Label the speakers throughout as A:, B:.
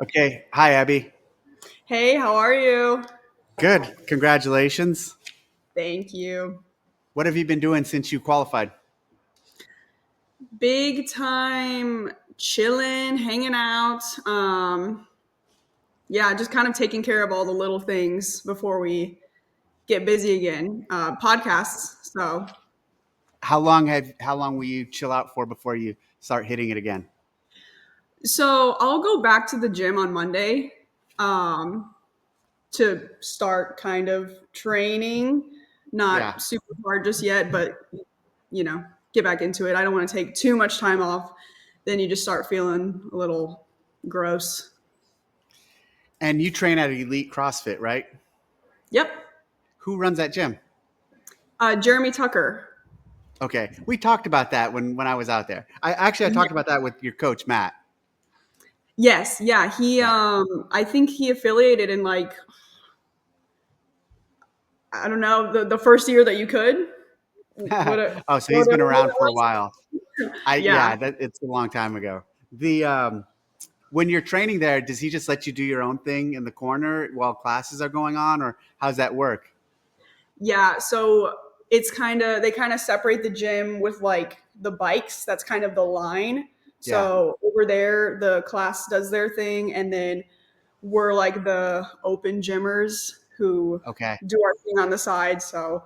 A: Okay. Hi, Abby.
B: Hey, how are you?
A: Good. Congratulations.
B: Thank you.
A: What have you been doing since you qualified?
B: Big time chilling, hanging out. Yeah, just kind of taking care of all the little things before we get busy again. Podcasts.
A: How long will you chill out for before you start hitting it again?
B: So I'll go back to the gym on Monday um, to start kind of training.
A: Yeah.
B: Not super hard just yet, but get back into it. I don't want to take too much time off. Then you just start feeling a little gross.
A: And you train at Elite CrossFit, right?
B: Yep.
A: Who runs that gym?
B: Jeremy Tucker.
A: Okay. We talked about that when I was out there. I
B: Yeah.
A: talked about that with your coach, Matt.
B: Yes, yeah. He
A: Yeah.
B: I think he affiliated in like I don't know, the first year that you could. What a
A: Oh, so he's been
B: whatever year
A: around
B: that
A: for a
B: was.
A: while.
B: Yeah.
A: It's a long time ago. The When you're training there, does he just let you do your own thing in the corner while classes are going on, or how's that work?
B: Yeah, so it's kind of they kind of separate the gym with like the bikes. That's kind of the line.
A: Yeah.
B: So over there the class does their thing and then we're like the open gymmers who
A: Okay.
B: do our thing on the side. So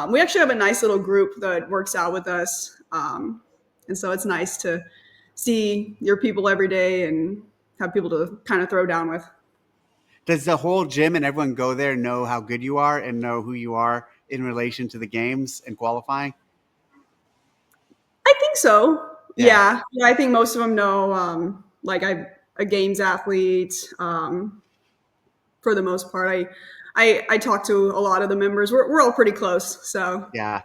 B: we actually have a nice little group that works out with us. And so it's nice to see your people every day and have people to kind of throw down with.
A: Does the whole gym and everyone go there know how good you are and know who you are in relation to the games and qualifying?
B: I think so.
A: Yeah.
B: Yeah, I think most of them know. Like I'm a games athlete. For the most part, I talk to a lot of the members. We're all pretty close. So
A: Yeah.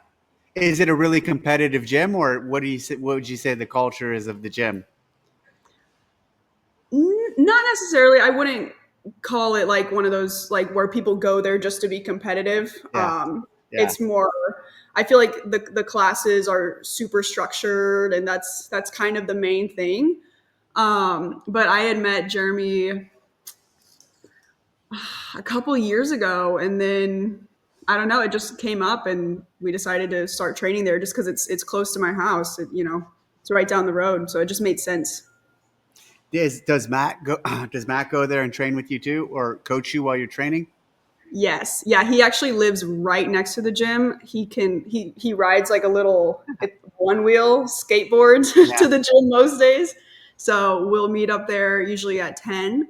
A: Is it a really competitive gym, or what would you say the culture is of the gym?
B: Not necessarily. I wouldn't call it like one of those like where people go there just to be competitive.
A: Yeah. Yeah.
B: It's more. I feel like the classes are super structured, and that's kind of the main thing. But I had met Jeremy a couple years ago, and then I don't know, it just came up, and we decided to start training there just because it's close to my house. It's right down the road, so it just made sense.
A: Does Matt go does Matt go there and train with you too, or coach you while you're training?
B: Yes. Yeah, he actually lives right next to the gym. He rides like a little one wheel skateboard
A: Yeah.
B: to the gym most days. So we'll meet up there usually at 10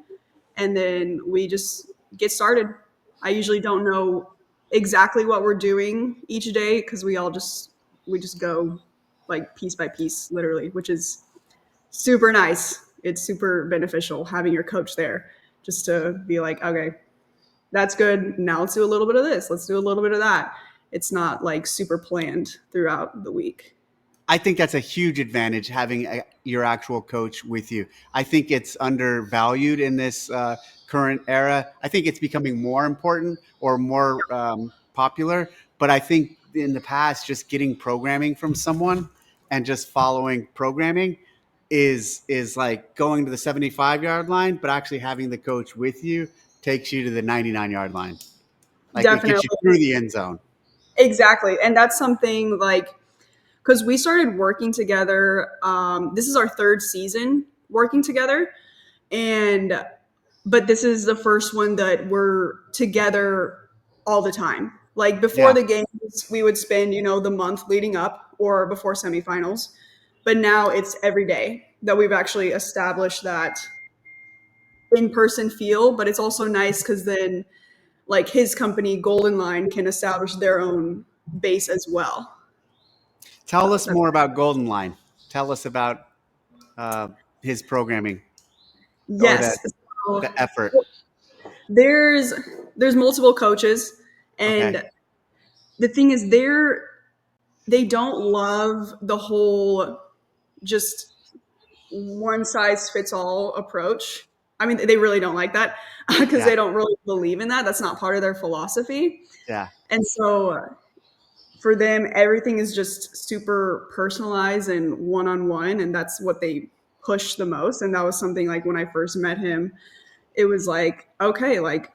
B: and then we just get started. I usually don't know exactly what we're doing each day because we just go like piece by piece literally, which is super nice. It's super beneficial having your coach there just to be like, okay, that's good. Now let's do a little bit of this. Let's do a little bit of that. It's not like super planned throughout the week.
A: I think that's a huge advantage having your actual coach with you. I think it's undervalued in this current era. I think it's becoming more important or more popular. But I think in the past, just getting programming from someone and just following programming is like going to the 75-yard line, but actually having the coach with you takes you to the 99-yard line. Like it gets you
B: Definitely.
A: through the end zone.
B: Exactly. And that's something like, because we started working together. This is our third season working together. And, but this is the first one that we're together all the time. Like before
A: Yeah.
B: the games, we would spend, the month leading up or before semifinals. But now it's every day that we've actually established that in-person feel, but it's also nice because then like his company Goldine Line can establish their own base as well.
A: Tell
B: So
A: us
B: that's
A: more about Golden Line. Tell us about uh, his programming or
B: yes. So
A: the effort.
B: there's there's multiple coaches,
A: Okay.
B: and the thing is they don't love the whole just one size fits all approach. I mean, they really don't like that because
A: Yeah.
B: they don't really believe in that. That's not part of their philosophy.
A: Yeah.
B: And so for them everything is just super personalized and one-on-one and that's what they push the most. And that was something like when I first met him, it was like, okay, like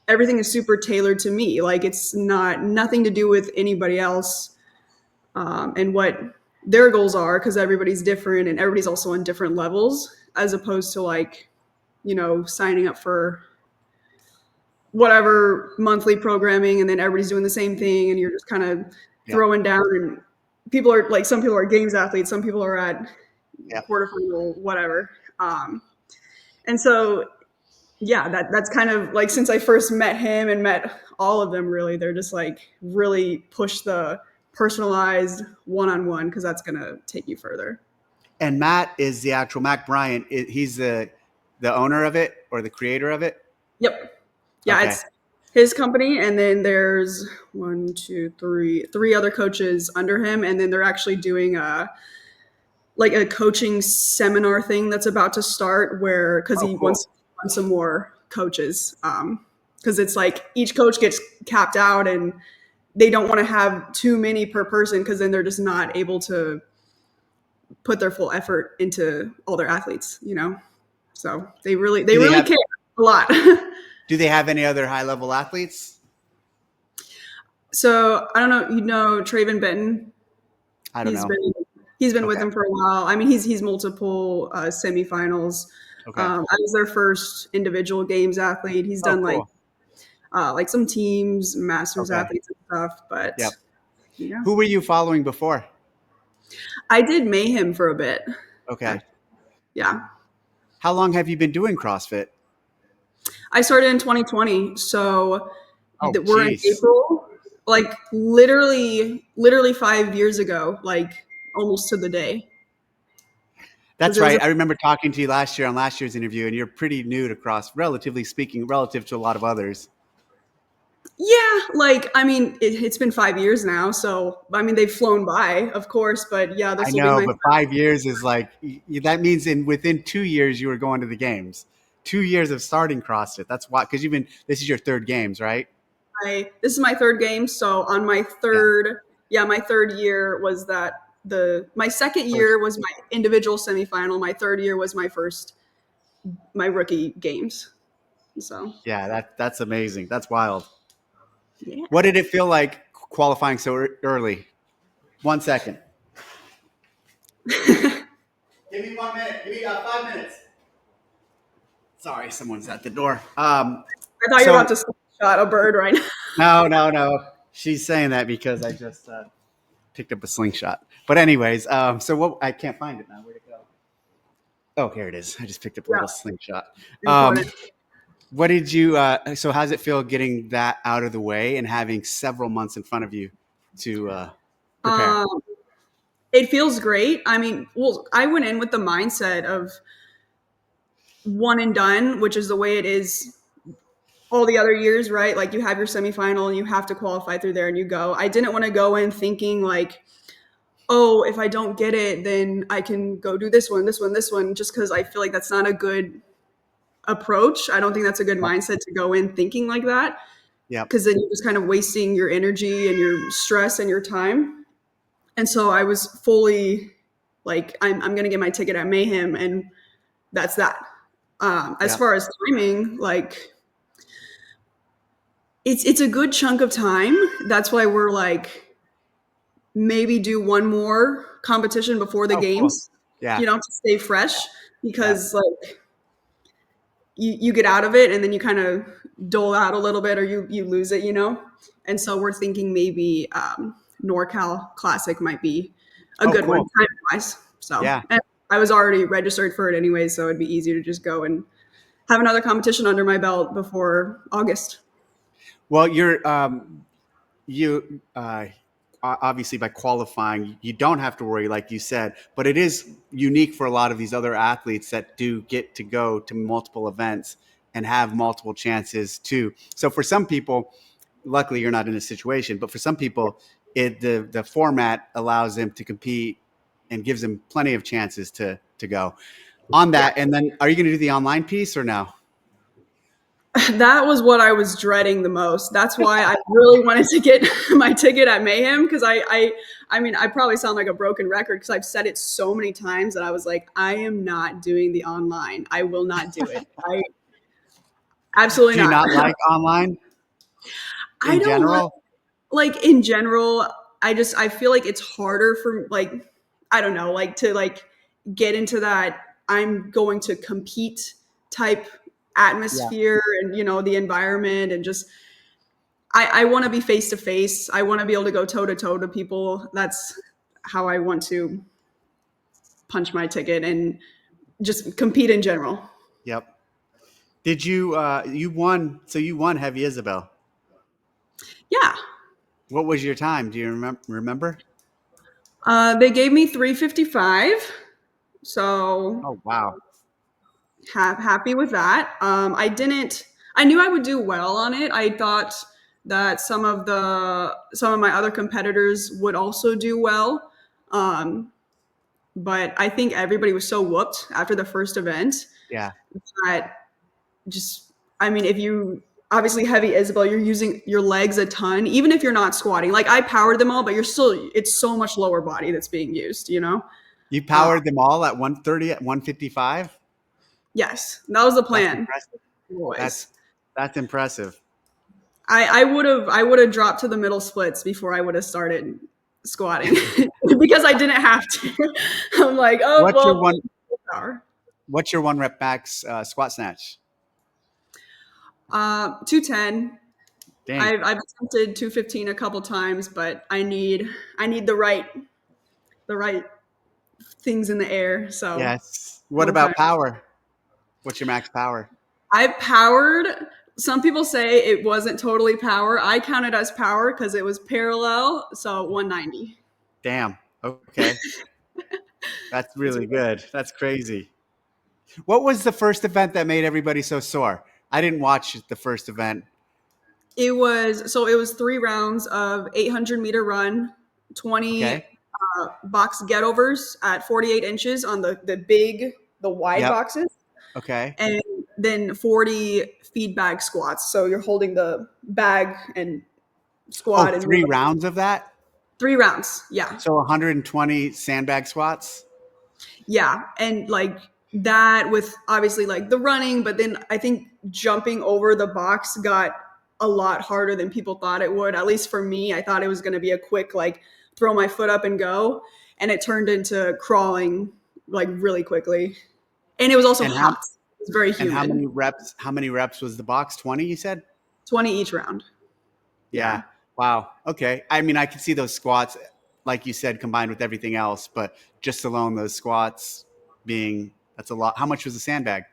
B: everything is super tailored to me. Like it's nothing to do with anybody else, and what their goals are, because everybody's different and everybody's also on different levels, as opposed to like, signing up for whatever monthly programming and then everybody's doing the same thing and you're just kind of
A: Yeah.
B: throwing down. And people are like, some people are games athletes, some people are at
A: Yeah.
B: quarterfinal, whatever. And so, yeah, that's kind of like, since I first met him and met all of them, really, they're just like really push the personalized one-on-one, because that's going to take you further.
A: And Matt is the actual Matt Bryant. He's the owner of it or the creator of it.
B: Yep. Yeah,
A: Okay.
B: it's his company, and then there's one, two, three other coaches under him, and then they're actually doing a coaching seminar thing that's about to start, where because
A: Oh,
B: he
A: cool.
B: wants some more coaches, because it's like each coach gets capped out, and they don't want to have too many per person, because then they're just not able to put their full effort into all their athletes. So they really
A: Do they have
B: care a lot.
A: Do they have any other high level athletes?
B: So I don't know, Traven Benton.
A: I don't
B: He's
A: know.
B: been he's been with
A: Okay.
B: them for a while. I mean, he's multiple semifinals.
A: Okay.
B: I was their first individual games athlete. He's
A: Oh,
B: done
A: cool.
B: like some teams, masters
A: Okay.
B: athletes and stuff. But
A: Yep.
B: yeah,
A: Who were you following before?
B: I did Mayhem for a bit.
A: Okay.
B: Yeah,
A: How long have you been doing CrossFit?
B: I started in 2020, so
A: Oh,
B: we're in
A: geez.
B: April. Like literally 5 years ago, like almost to the day. Because
A: That's
B: there was
A: right.
B: a
A: I remember talking to you last year on last year's interview, and you're pretty new to cross, relatively speaking, relative to a lot of others.
B: Yeah, like I mean, it's been 5 years now, so I mean they've flown by, of course, but yeah,
A: I
B: this will be
A: know,
B: my
A: but 5 years is like that means within 2 years you were going to the games. 2 years of starting CrossFit. That's why, because this is your third games, right?
B: this is my third game. So on my
A: Yeah.
B: third, yeah, my third year was that the my second
A: First.
B: year was my individual semifinal. My third year was my rookie games. So
A: Yeah, that's amazing. That's wild.
B: yeah.
A: What did it feel like qualifying so early? 1 second. Give me 1 minute. Give me 5 minutes. Sorry, someone's at the door.
B: I thought you were about
A: So
B: to shot a bird right now.
A: no. She's saying that because I just picked up a slingshot. But anyways, so what? I can't find it now. Where'd it go? Oh, here it is. I just picked up a
B: Yeah,
A: little slingshot. Um,
B: important.
A: what did you? So how does it feel getting that out of the way and having several months in front of you to prepare?
B: Um, it feels great. I mean, well, I went in with the mindset of one and done, which is the way it is all the other years, right? Like you have your semifinal and you have to qualify through there and you go. I didn't want to go in thinking like, oh, if I don't get it, then I can go do this one, just because I feel like that's not a good approach. I don't think that's a good
A: Yep.
B: mindset to go in thinking like that,
A: Yep.
B: because then you're just kind of wasting your energy and your stress and your time. And so I was fully like, I'm going to get my ticket at Mayhem, and that's that. As
A: Yep.
B: far as timing, like it's a good chunk of time. That's why we're like, maybe do one more competition before the
A: Oh, cool.
B: games,
A: Yeah.
B: to stay fresh,
A: Yeah.
B: because like you get out of it and then you kind of dole out a little bit, or you lose it. And so we're thinking maybe NorCal Classic might be a
A: Oh,
B: good one
A: cool.
B: time wise. So,
A: Yeah.
B: and I was already registered for it anyway, so it'd be easier to just go and have another competition under my belt before August.
A: Well, you obviously by qualifying, you don't have to worry, like you said. But it is unique for a lot of these other athletes that do get to go to multiple events and have multiple chances too. So for some people, luckily you're not in a situation, but for some people, the format allows them to compete and gives them plenty of chances to go on
B: Yeah.
A: that. And then, are you going to do the online piece or no?
B: That was what I was dreading the most. That's why I really wanted to get my ticket at Mayhem, because I mean, I probably sound like a broken record because I've said it so many times that I was like, I am not doing the online. I will not do it. I absolutely
A: Do you
B: not.
A: not like online
B: I
A: in
B: don't
A: general?
B: like in general. I feel like it's harder for like, I don't know, like to like get into that I'm going to compete type
A: Yeah.
B: atmosphere, and the environment, and just I want to be face to face. I want to be able to go toe to toe to people. That's how I want to punch my ticket and just compete in general.
A: Yep. Did you you won? So you won Heavy Isabel.
B: Yeah.
A: What was your time? Do you remember?
B: They gave me 355, so
A: Oh wow.
B: happy with that. I knew I would do well on it. I thought that some of my other competitors would also do well. Um, but I think everybody was so whooped after the first event
A: Yeah.
B: that just, I mean, if you obviously heavy Isabel, you're using your legs a ton, even if you're not squatting. Like I powered them all, but it's so much lower body that's being used.
A: You
B: Uh,
A: powered them all at 130 at 155?
B: yes, that was the
A: That's
B: plan.
A: impressive.
B: Always.
A: That's that's impressive.
B: I would have dropped to the middle splits before I would have started squatting because I didn't have to. I'm like, oh
A: What's your
B: well,
A: one
B: power.
A: what's your one rep max squat snatch?
B: 210.
A: Dang.
B: I've attempted 215 a couple times, but I need the right things in the air. So
A: Yes. What
B: one time
A: about power? What's your max power?
B: I powered. Some people say it wasn't totally power. I count it as power because it was parallel. So 190.
A: Damn. Okay. That's really good. That's crazy. What was the first event that made everybody so sore? I didn't watch the first event.
B: It was 3 rounds of 800-meter run, 20
A: Okay.
B: box get overs at 48 inches on the wide
A: Yep.
B: boxes,
A: Okay.
B: and then 40 feed bag squats. So you're holding the bag and
A: Oh,
B: squat and move.
A: 3 rounds of that?
B: 3 rounds. Yeah.
A: So 120 sandbag squats?
B: Yeah. And like that with obviously like the running, but then I think jumping over the box got a lot harder than people thought it would. At least for me, I thought it was going to be a quick, like, throw my foot up and go. And it turned into crawling like really quickly. And it was also
A: And how
B: hot. It was very
A: and
B: humid.
A: how many reps was the box? 20, you said?
B: 20 each round.
A: Yeah.
B: Yeah.
A: Wow. Okay. I mean, I could see those squats, like you said, combined with everything else, but just alone those squats being that's a lot. How much was the sandbag?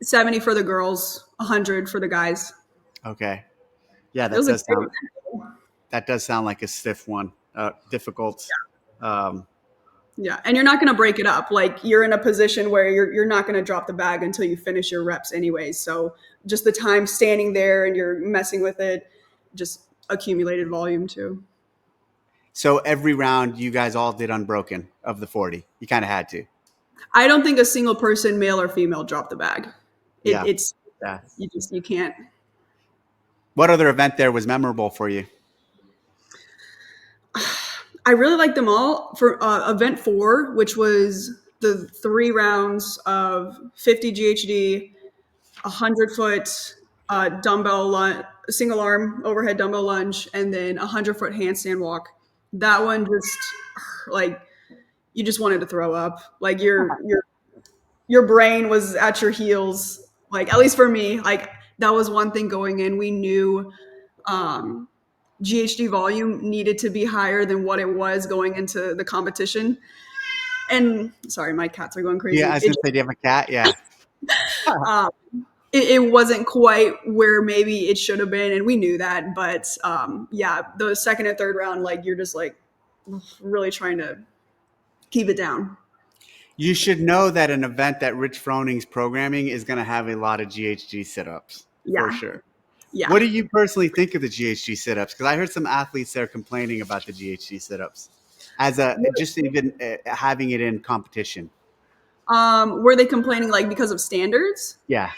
B: 70 for the girls, 100 for the guys.
A: Okay. Yeah,
B: It was a great
A: that does sound like a stiff one. Difficult. Um,
B: Yeah, and you're not going to break it up. Like you're in a position where you're not going to drop the bag until you finish your reps anyways. So just the time standing there and you're messing with it, just accumulated volume too.
A: so every round you guys all did unbroken of the 40. You kind of had to.
B: I don't think a single person, male or female, dropped the bag. It,
A: Yeah.
B: it's
A: Yeah.
B: you can't.
A: What other event there was memorable for you?
B: I really like them all. For event 4, which was the 3 rounds of 50 GHD, 100-foot single arm overhead dumbbell lunge, and then 100-foot handstand walk. That one just like you just wanted to throw up. Like your brain was at your heels. Like at least for me, like that was one thing going in. We knew um, GHD volume needed to be higher than what it was going into the competition. And sorry, my cats are going
A: Yeah, I
B: crazy.
A: was gonna say, do you have a cat? Yeah.
B: Um, it wasn't quite where maybe it should have been, and we knew that. But yeah, the second and third round, like you're just like really trying to keep it down.
A: You should know that an event that Rich Froning's programming is going to have a lot of GHG sit-ups for
B: Yeah,
A: sure.
B: yeah.
A: What do you personally think of the GHG sit-ups? Because I heard some athletes there complaining about the GHG sit-ups as a just even having it in competition.
B: Were they complaining like because of standards?
A: Yeah.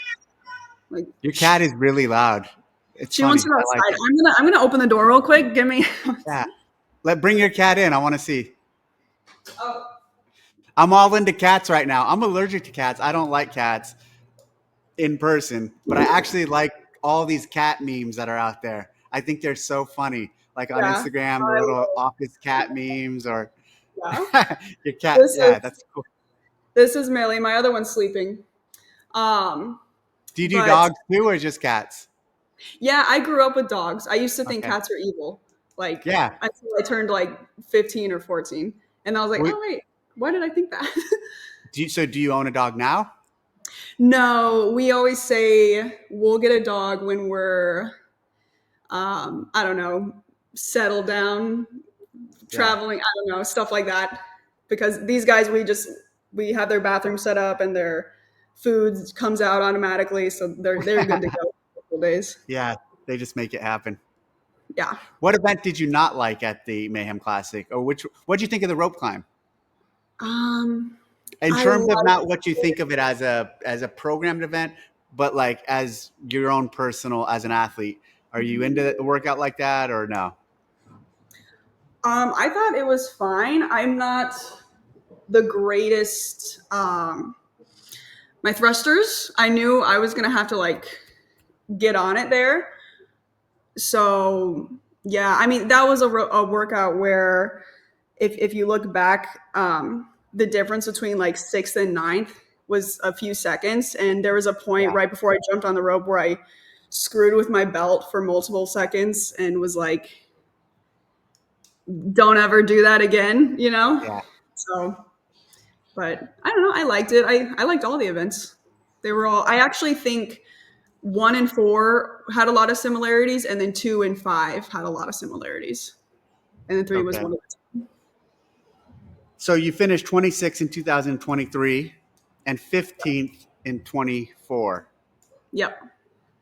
B: Like
A: Your cat is really loud. It's
B: she wants to
A: funny.
B: go
A: I like
B: outside.
A: it.
B: I'm gonna open the door real quick. Give me.
A: Yeah. Bring your cat in. I want to see.
B: Oh,
A: I'm all into cats right now. I'm allergic to cats. I don't like cats in person, but I actually like all these cat memes that are out there. I think they're so funny. Like on
B: yeah.
A: Instagram, the
B: I
A: little
B: will.
A: office cat memes or
B: Yeah.
A: your cat.
B: This
A: Yeah,
B: is
A: that's cool.
B: this is Millie. My other one's sleeping. Um,
A: Do you do
B: but
A: dogs too or just cats?
B: yeah, I grew up with dogs. I used to think
A: Okay.
B: cats are evil, like
A: Yeah.
B: until I turned like 15 or 14, and I was like,
A: Wait,
B: oh wait, why did I think that?
A: do you own a dog now?
B: No, we always say we'll get a dog when we're, I don't know, settled down,
A: Yeah.
B: traveling, I don't know, stuff like that. Because these guys, we have their bathroom set up and their food comes out automatically, so they're good to go for a couple days.
A: Yeah. They just make it happen.
B: Yeah.
A: What event did you not like at the Mayhem Classic, or what did you think of the rope climb?
B: Um,
A: In
B: I
A: terms of
B: like
A: not what you think of it as a programmed event, but like as your own personal as an athlete, are you into a workout like that or no?
B: I thought it was fine. I'm not the greatest. My thrusters, I knew I was gonna have to like get on it there. So yeah, I mean that was a workout where if you look back, the difference between like sixth and ninth was a few seconds, and there was a point
A: Yeah.
B: right before I jumped on the rope where I screwed with my belt for multiple seconds and was like, "Don't ever do that again," you know.
A: Yeah.
B: So, but I don't know. I liked it. I liked all the events. They were all. I actually think 1 and 4 had a lot of similarities, and then 2 and 5 had a lot of similarities, and then 3 was
A: Okay.
B: one of the.
A: So you finished 26 in 2023 and 15th in 24.
B: Yep.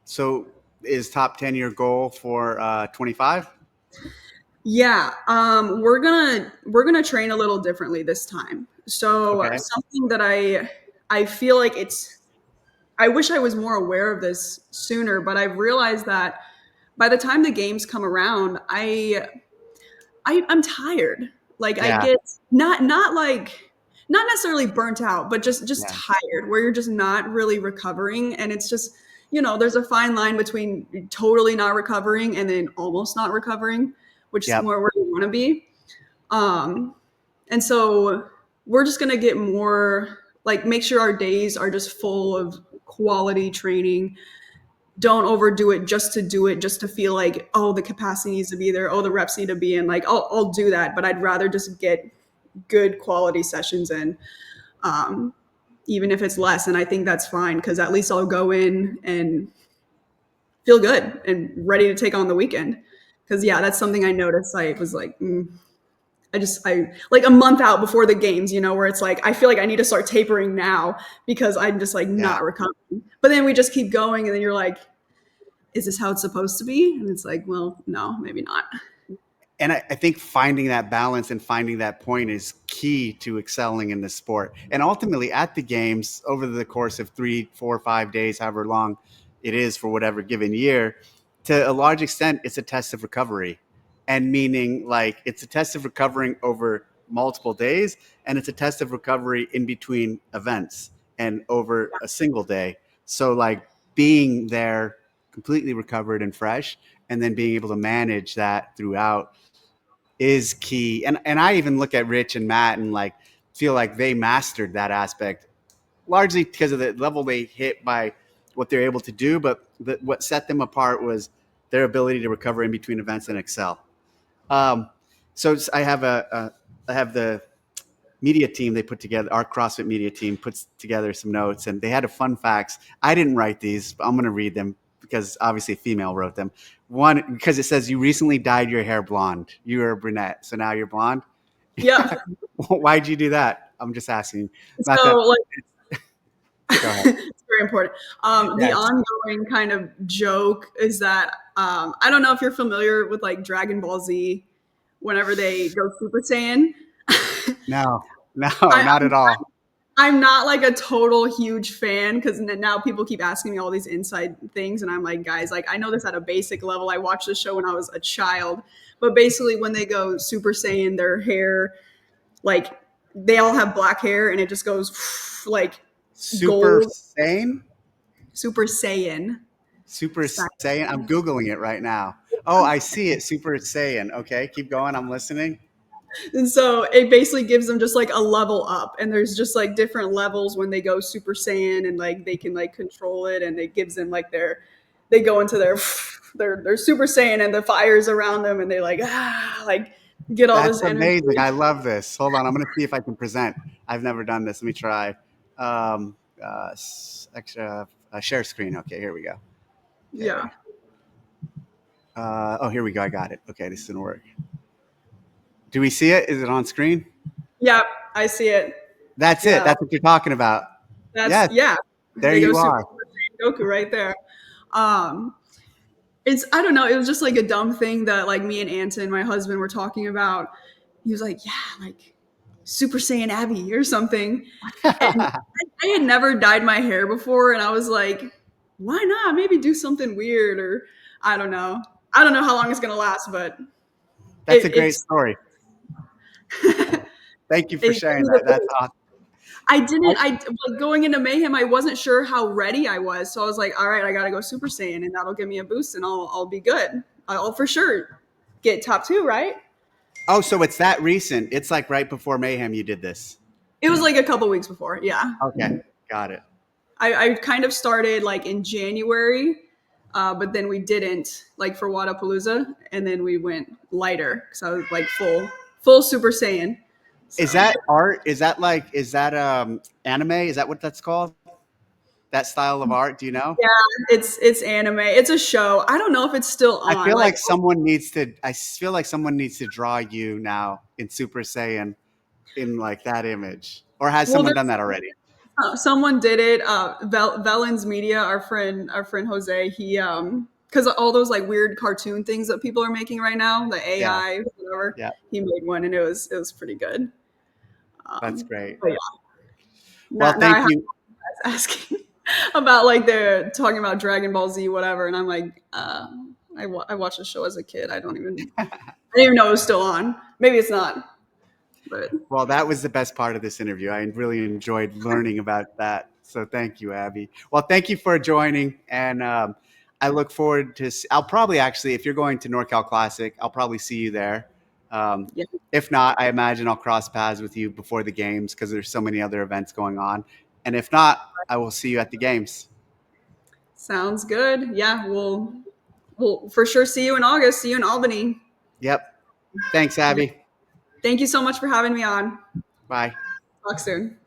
A: So is top 10 your goal for 25?
B: Yeah, we're gonna train a little differently this time. So
A: Okay.
B: something that I feel like it's I wish I was more aware of this sooner, but I've realized that by the time the games come around, I'm tired. Like I
A: Yeah.
B: get not like not necessarily burnt out, but just
A: Yeah.
B: tired, where you're just not really recovering, and it's just there's a fine line between totally not recovering and then almost not recovering, which is
A: Yep.
B: more where you want to be. Um, and so we're just gonna get more like make sure our days are just full of quality training. Don't overdo it just to do it, just to feel like, oh, the capacity needs to be there, oh, the reps need to be in. Like, I'll do that, but I'd rather just get good quality sessions in, um, even if it's less. And I think that's fine because at least I'll go in and feel good and ready to take on the weekend. Because yeah, that's something I noticed. I was like, I like a month out before the games, where it's like I feel like I need to start tapering now because I'm just like
A: Yeah.
B: not recovering. But then we just keep going, and then you're like, is this how it's supposed to be? And it's like, well, no, maybe not.
A: And I think finding that balance and finding that point is key to excelling in the sport. And ultimately, at the games, over the course of 3, 4, 5 days, however long it is for whatever given year, to a large extent, it's a test of recovery. And meaning, like, it's a test of recovering over multiple days, and it's a test of recovery in between events and over a single day. So, like, being there completely recovered and fresh, and then being able to manage that throughout is key. And I even look at Rich and Matt and like feel like they mastered that aspect largely because of the level they hit by what they're able to do. But what set them apart was their ability to recover in between events and excel. Um, so I have the media team they put together. Our CrossFit media team puts together some notes, and they had a fun facts. I didn't write these, but I'm going to read them because obviously a female wrote them. One, because it says you recently dyed your hair blonde. You were a brunette, so now you're blonde.
B: Yeah.
A: Why'd you do that? I'm just asking. Not
B: So
A: that.
B: like
A: Go ahead.
B: it's very important. The
A: Yes.
B: ongoing kind of joke is that I don't know if you're familiar with like Dragon Ball Z, whenever they go Super Saiyan.
A: No. No.
B: I,
A: Not at all.
B: I'm not like a total huge fan because now people keep asking me all these inside things, and I'm like, guys, like I know this at a basic level. I watched the show when I was a child, but basically when they go Super Saiyan, their hair, like they all have black hair, and it just goes like
A: Super
B: gold.
A: Saiyan?
B: Super Saiyan.
A: Super Saiyan. I'm Googling it right now. Oh, I see it. Super Saiyan. Okay, keep going. I'm listening.
B: And so it basically gives them just like a level up, and there's just like different levels when they go Super Saiyan, and like they can like control it, and it gives them like they go into their Super Saiyan, and the fire's around them, and they like get all
A: That's
B: this energy.
A: amazing. I love this. Hold on. I'm going to see if I can present. I've never done this. Let me try. Extra share screen. Okay, here we go.
B: Yeah,
A: Okay. Oh, here we go. I got it. Okay, this is going to work. Do we see it? Is it on screen?
B: yeah, I see it.
A: That's it.
B: Yeah,
A: That's what you're talking about.
B: that's
A: Yes,
B: yeah.
A: there
B: They go
A: you
B: Super
A: are.
B: Saiyan Goku right there. Um, it's I don't know. It was just like a dumb thing that like me and Anton, my husband, were talking about. He was like, "Yeah, like Super Saiyan Abby or something," and I had never dyed my hair before, and I was like, "Why not? Maybe do something weird or I don't know. I don't know how long it's gonna last, but
A: That's a great
B: it's."
A: story. Thank you for
B: It gave
A: sharing
B: me
A: that.
B: the
A: That's
B: boost.
A: awesome.
B: I didn't. I like going into Mayhem. I wasn't sure how ready I was, so I was like, "All right, I gotta go Super Saiyan, and that'll give me a boost, and I'll be good. I'll for sure get top two, right?"
A: Oh, so it's that recent. It's like right before Mayhem you did this.
B: It was like a couple weeks before. Yeah,
A: Okay, got it.
B: I kind of started like in January, but then we didn't like for Wadapalooza, and then we went lighter because I was like full Super Saiyan.
A: Is
B: So
A: that art? Is that anime? Is that what that's called? That style of art? Do you know?
B: yeah, it's anime. It's a show. I don't know if it's still
A: I
B: on.
A: feel
B: Like,
A: like someone needs to. I feel like someone needs to draw you now in Super Saiyan in like that image, or has
B: well,
A: someone done that already?
B: someone did it. Velen's Media, our friend Jose, he because all those like weird cartoon things that people are making right now, the
A: Yeah,
B: AI, whatever,
A: yeah,
B: he made one, and it was pretty good.
A: that's great.
B: But yeah,
A: Well,
B: now I
A: thank
B: have
A: you.
B: asking about like they're talking about Dragon Ball Z, whatever, and I'm like, I watched the show as a kid. I didn't even know it was still on. Maybe it's not, but
A: Well, that was the best part of this interview. I really enjoyed learning about that. So thank you, Abby. Well, thank you for joining, and I look forward to. I'll probably actually, if you're going to NorCal Classic, I'll probably see you there. Um,
B: yeah,
A: if not, I imagine I'll cross paths with you before the games because there's so many other events going on. And if not, I will see you at the games.
B: sounds good. Yeah, we'll for sure see you in August. See you in Albany.
A: Yep. Thanks,
B: Yeah.
A: Abby.
B: Thank you so much for having me on.
A: Bye.
B: Talk soon.